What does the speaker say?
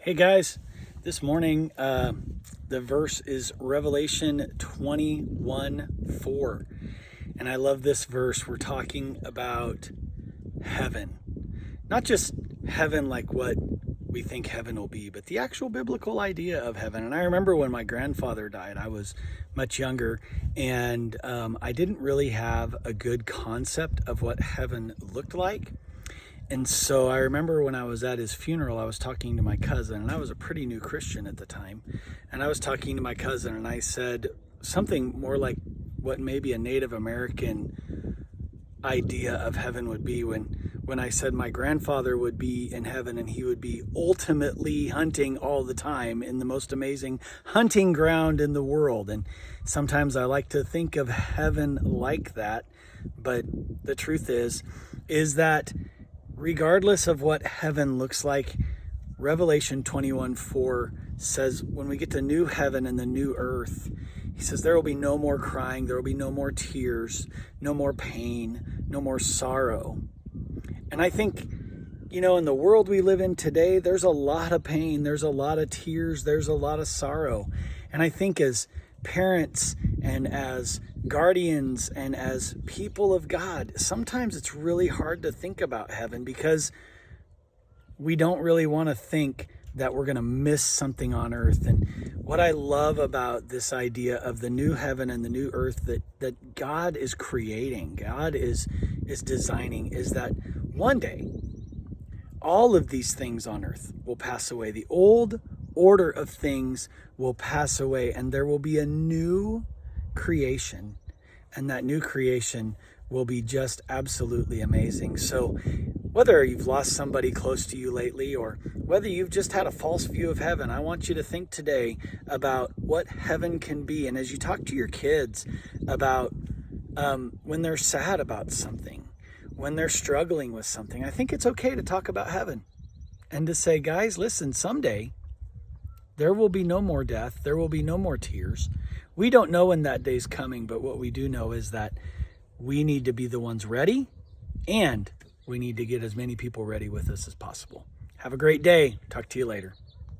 Hey guys, this morning the verse is Revelation 21:4. And I love this verse. We're talking about heaven. Not just heaven like what we think heaven will be, but the actual biblical idea of heaven. And I remember when my grandfather died, I was much younger, and I didn't really have a good concept of what heaven looked like. And so I remember when I was at his funeral, I was talking to my cousin, and I was a pretty new Christian at the time. And I was talking to my cousin, and I said something more like what maybe a Native American idea of heaven would be when I said my grandfather would be in heaven and he would be ultimately hunting all the time in the most amazing hunting ground in the world. And sometimes I like to think of heaven like that, but the truth is that regardless of what heaven looks like, Revelation 21:4 says when we get to new heaven and the new earth, he says there will be no more crying, there will be no more tears, no more pain, no more sorrow. And I think, in the world we live in today, there's a lot of pain, there's a lot of tears, there's a lot of sorrow. And I think as parents and as guardians and as people of God, sometimes it's really hard to think about heaven because we don't really want to think that we're going to miss something on earth. And what I love about this idea of the new heaven and the new earth that God is creating, God is designing, is that one day all of these things on earth will pass away. The old order of things will pass away, and there will be a new creation, and that new creation will be just absolutely amazing. So whether you've lost somebody close to you lately or whether you've just had a false view of heaven, I want you to think today about what heaven can be. And as you talk to your kids about when they're sad about something, when they're struggling with something, I think it's okay to talk about heaven and to say, guys, listen, someday there will be no more death. There will be no more tears. We don't know when that day's coming, but what we do know is that we need to be the ones ready, and we need to get as many people ready with us as possible. Have a great day. Talk to you later.